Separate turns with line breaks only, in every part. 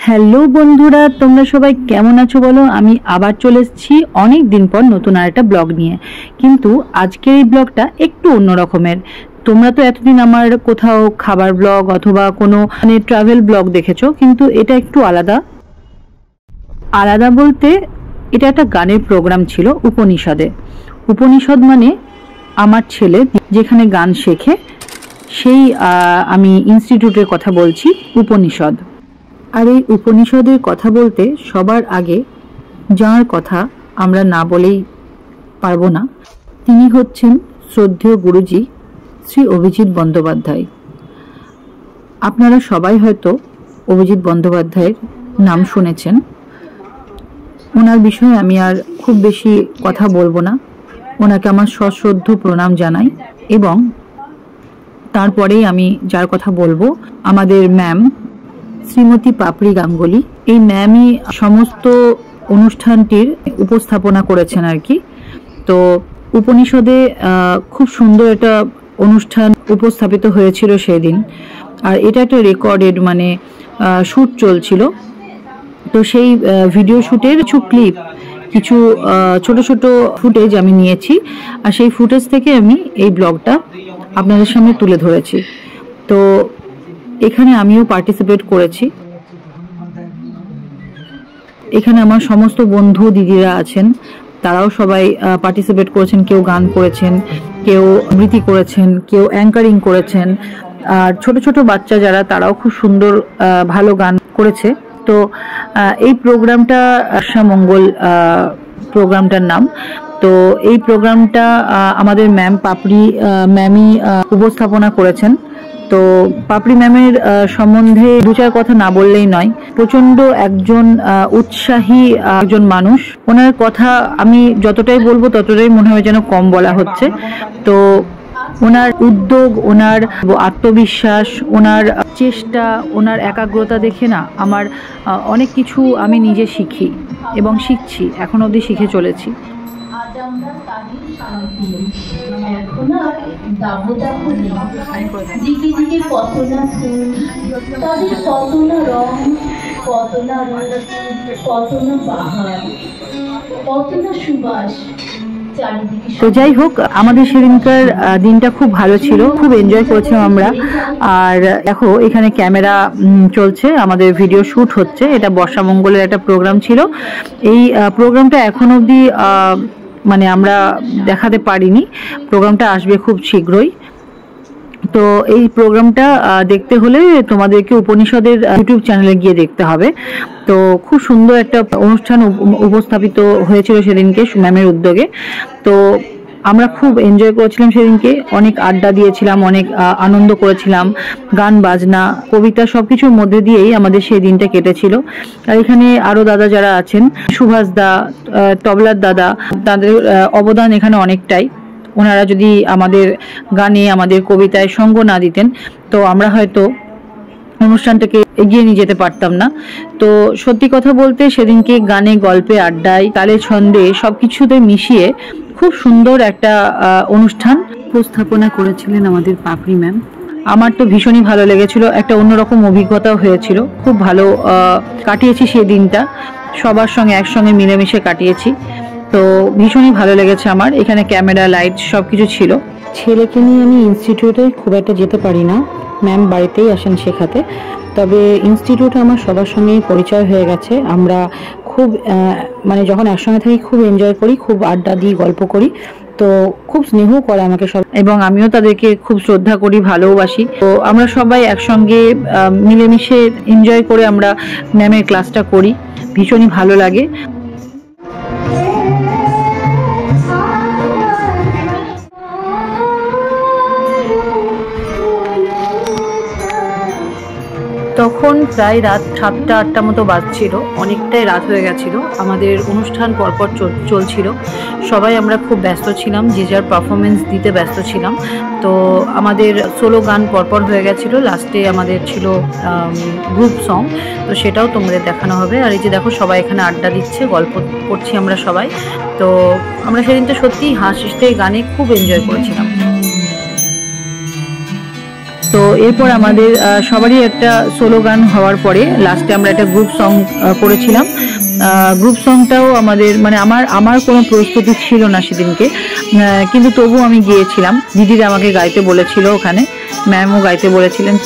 Hello বন্ধুরা, তোমরা সবাই কেমন আছো বলো। আমি আবার চলে এসেছি অনেক দিন পর নতুন আরেকটা ব্লগ নিয়ে। কিন্তু আজকের এই ব্লগটা একটু অন্য রকমের। তোমরা তো এতদিন আমার কোথাও খাবার ব্লগ অথবা কোনো ট্রাভেল ব্লগ দেখেছো, কিন্তু এটা একটু আলাদা। আলাদা বলতে এটা একটা গানের প্রোগ্রাম ছিল উপনিষদে। উপনিষদ মানে আমার ছেলে যেখানে গান শেখে, সেই আমি ইনস্টিটিউটের কথা বলছি, উপনিষদ। আর এই উপনিষদের কথা বলতে সবার আগে যার কথা আমরা না বলেই পারবো না, তিনি হচ্ছেন শ্রদ্ধেয় গুরুজি শ্রী অভিজিৎ বন্দ্যোপাধ্যায়। আপনারা সবাই হয়তো অভিজিৎ বন্দ্যোপাধ্যায়ের নাম শুনেছেন। ওনার বিষয়ে আমি আর খুব বেশি কথা বলবো না। ওনাকে আমার সশ্রদ্ধ প্রণাম জানাই। এবং তারপরেই আমি যার কথা বলবো, আমাদের ম্যাম শ্রীমতী পাপড়ি গাঙ্গুলি। এই ম্যামই সমস্ত অনুষ্ঠানটির উপস্থাপনা করেছেন আর কি। তো উপনিষদে খুব সুন্দর একটা অনুষ্ঠান উপস্থাপিত হয়েছিল সেদিন। আর এটা একটা রেকর্ডেড শ্যুট চলছিল। তো সেই ভিডিও শ্যুটের কিছু ক্লিপ, কিছু ছোট ছোট ফুটেজ আমি নিয়েছি। আর সেই ফুটেজ থেকে আমি এই ব্লগটা আপনাদের সামনে তুলে ধরেছি। তো এখানে আমিও পার্টিসিপেট করেছি। এখানে আমার সমস্ত বন্ধু দিদিরা আছেন, তারাও সবাই পার্টিসিপেট করেছেন। কেউ গান করেছেন, কেউ আবৃত্তি করেছেন, কেউ অ্যাঙ্কারিং করেছেন। আর ছোট ছোট বাচ্চা যারা, তারাও খুব সুন্দর ভালো গান করেছে। তো এই প্রোগ্রামটা আশামঙ্গল প্রোগ্রামটার নাম। তো এই প্রোগ্রামটা আমাদের ম্যাম পাপড়ি ম্যামই উপস্থাপনা করেছেন। তো পাপড়ি ম্যামের সম্বন্ধে দু চার কথা না বললেই নয়। প্রচন্ড একজন উৎসাহী একজন মানুষ। ওনার কথা আমি যতটাই বলবো ততটাই মনে হয় যেন কম বলা হচ্ছে। তো ওনার উদ্যোগ, ওনার আত্মবিশ্বাস, ওনার চেষ্টা, ওনার একাগ্রতা দেখে না আমার অনেক কিছু আমি নিজে শিখি এবং শিখছি, এখন অবধি শিখে চলেছি। তো যাই হোক, আমাদের সেদিনকার দিনটা খুব ভালো ছিল, খুব এনজয় করেছিলাম আমরা। আর দেখো এখানে ক্যামেরা চলছে, আমাদের ভিডিও শ্যুট হচ্ছে। এটা বর্ষামঙ্গলের একটা প্রোগ্রাম ছিল। এই প্রোগ্রামটা এখন অবধি আমরা দেখাতে পারিনি। প্রোগ্রামটা আসবে খুব শীঘ্রই। তো এই প্রোগ্রামটা দেখতে হলে তোমাদেরকে উপনিষদের ইউটিউব চ্যানেলে গিয়ে দেখতে হবে। তো খুব সুন্দর একটা অনুষ্ঠান উপস্থাপিত হয়েছিল সেদিনকে ম্যামের উদ্যোগে। তো আমরা খুব এনজয় করেছিলাম সেদিনকে, অনেক আড্ডা দিয়েছিলাম, অনেক আনন্দ করেছিলাম। গান বাজনা, কবিতা সবকিছুর মধ্যে দিয়েই আমাদের সেই দিনটা কেটেছিল। আর এখানে আরো দাদা যারা আছেন, সুভাষ দা, তবলার দাদা, তাদের অবদান এখানে অনেকটাই। ওনারা যদি আমাদের গানে, আমাদের কবিতায় সঙ্গ না দিতেন, তো আমরা হয়তো অনুষ্ঠানটাকে এগিয়ে নিয়ে যেতে পারতাম না। তো সত্যি কথা বলতে সেদিনকে গানে, গল্পে, আড্ডায়, তালে ছন্দে সবকিছুতে মিশিয়ে খুব সুন্দর একটা অনুষ্ঠান উপস্থাপনা করেছিলেন আমাদের পাপড়ি ম্যাম। আমার তো ভীষণই ভালো লেগেছিল, একটা অন্যরকম অভিজ্ঞতাও হয়েছিল। খুব ভালো কাটিয়েছি সেই দিনটা, সবার সঙ্গে একসঙ্গে মিলেমিশে কাটিয়েছি। তো ভীষণই ভালো লেগেছে আমার। এখানে ক্যামেরা, লাইট সবকিছু ছিল। ছেলেকে নিয়ে আমি ইনস্টিটিউটে খুব একটা যেতে পারি না, ম্যাম বাড়িতেই আসেন শেখাতে। তবে ইনস্টিটিউটে আমার সবার সঙ্গেই পরিচয় হয়ে গেছে। আমরা খুব যখন একসঙ্গে থাকি খুব এনজয় করি, খুব আড্ডা দিই, গল্প করি। তো খুব স্নেহ করে আমাকে সব, এবং আমিও তাদেরকে খুব শ্রদ্ধা করি, ভালোবাসি। তো আমরা সবাই একসঙ্গে মিলেমিশে এনজয় করে আমরা ম্যামের ক্লাসটা করি, ভীষণই ভালো লাগে। তখন প্রায় রাত 7টা-8টা মতো বাজছিল, অনেকটাই রাত হয়ে গেছিল। আমাদের অনুষ্ঠান পরপর চলছিল, সবাই আমরা খুব ব্যস্ত ছিলাম, যে যার পারফরমেন্স দিতে ব্যস্ত ছিলাম। তো আমাদের সোলো গান পরপর হয়ে গেছিল, লাস্টে আমাদের ছিল গ্রুপ সং। তো সেটাও তোমাদের দেখানো হবে। আর এই যে দেখো, সবাই এখানে আড্ডা দিচ্ছে, গল্প করছি আমরা সবাই। তো আমরা সেদিনটা সত্যিই হাসিতে গানে খুব এনজয় করেছিলাম। তো এরপর আমাদের সবারই একটা সোলো গান হওয়ার পরে লাস্টে আমরা একটা গ্রুপ সং করেছিলাম। গ্রুপ সংটাও আমাদের মানে আমার কোনো প্রস্তুতি ছিল না সেদিনকে, কিন্তু তবু আমি গিয়েছিলাম। দিদিরা আমাকে গাইতে বলেছিল, ওখানে ম্যামও গাইতে বলেছিলেন।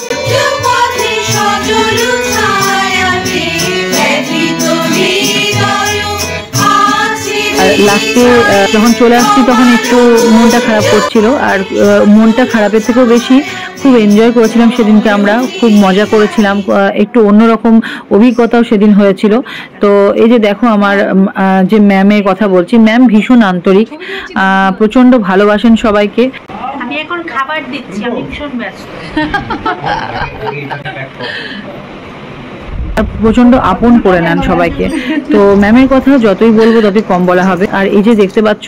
লাস্টে যখন চলে আসছি তখন একটু মনটা খারাপ করছিল, আর মনটা খারাপের থেকেও বেশি খুব এনজয় করেছিলাম সেদিনকে। আমরা খুব মজা করেছিলাম, একটু অন্যরকম অভিজ্ঞতাও সেদিন হয়েছিল। তো এই যে দেখো আমার যে ম্যামের কথা বলছি, ম্যাম ভীষণ আন্তরিক, প্রচন্ড ভালোবাসেন সবাইকে।
আমি এখন খাবার দিচ্ছি, আমি ভীষণ ব্যস্ত।
প্রচন্ড আপন করে নেন সবাইকে। তো ম্যামের কথা যতই বলবো ততই কম বলা হবে। আর এই যে দেখতে পাচ্ছ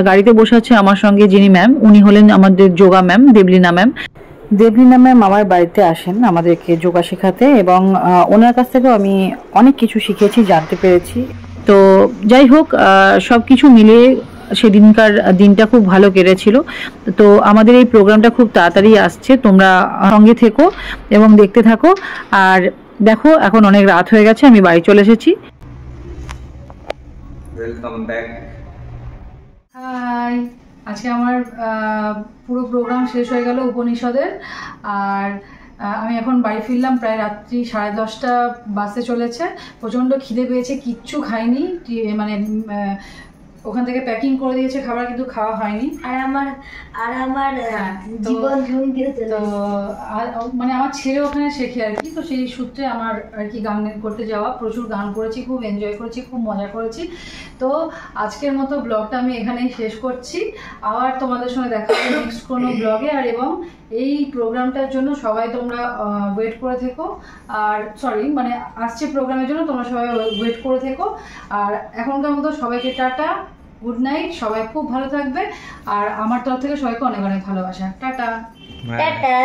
গাড়িতে বসে আছে আমার সঙ্গে যিনি ম্যাম, উনি হলেন আমাদের yoga ma'am, Debalina ma'am. Debalina ma'am আমার বাড়িতে আসেন আমাদেরকে যোগা শেখাতে, এবং ওনার কাছ থেকেও আমি অনেক কিছু শিখেছি, জানতে পেরেছি। তো যাই হোক, সব কিছু মিলিয়ে সেদিনকার দিনটা খুব ভালো কেটেছিল। তো আমাদের এই প্রোগ্রামটা খুব তাড়াতাড়ি আসছে, তোমরা সঙ্গে থেকো এবং দেখতে থাকো। আর দেখো এখন অনেক রাত হয়ে গেছে, আমি বাড়ি চলে এসেছি।
Welcome back.
হাই, আজকে আমার পুরো প্রোগ্রাম শেষ হয়ে গেল উপনিষদের। আর আমি এখন বাড়ি ফিরলাম, প্রায় রাত্রি 10:30 বাসে চলেছে। প্রচণ্ড খিদে পেয়েছে, কিচ্ছু খাইনি, মানে ওখান থেকে প্যাকিং করে দিয়েছে খাবার, কিন্তু খাওয়া হয়নি।
আর আমার জীবন
তো মানে আমার ছেলে ওখানে শেখে আর কি, তো সেই সূত্রে আমার আর কি গান করতে যাওয়া। প্রচুর গান করেছি, খুব এনজয় করেছি, খুব মজা করেছি। তো আজকের মতো ব্লগটা আমি এখানেই শেষ করছি। আবার তোমাদের সঙ্গে দেখা হবে নেক্সট কোনো ব্লগে। আর এবং এই প্রোগ্রামটার জন্য সবাই তোমরা ওয়েট করে থেকো, আর মানে আসছে প্রোগ্রামের জন্য তোমরা সবাই ওয়েট করে থেকো। আর এখনকার মতো সবাইকে টাটা, গুড নাইট, সবাই খুব ভালো থাকবে। আর আমার তরফ থেকে সবাইকে অনেক অনেক ভালোবাসা। টাটা।
টাটা।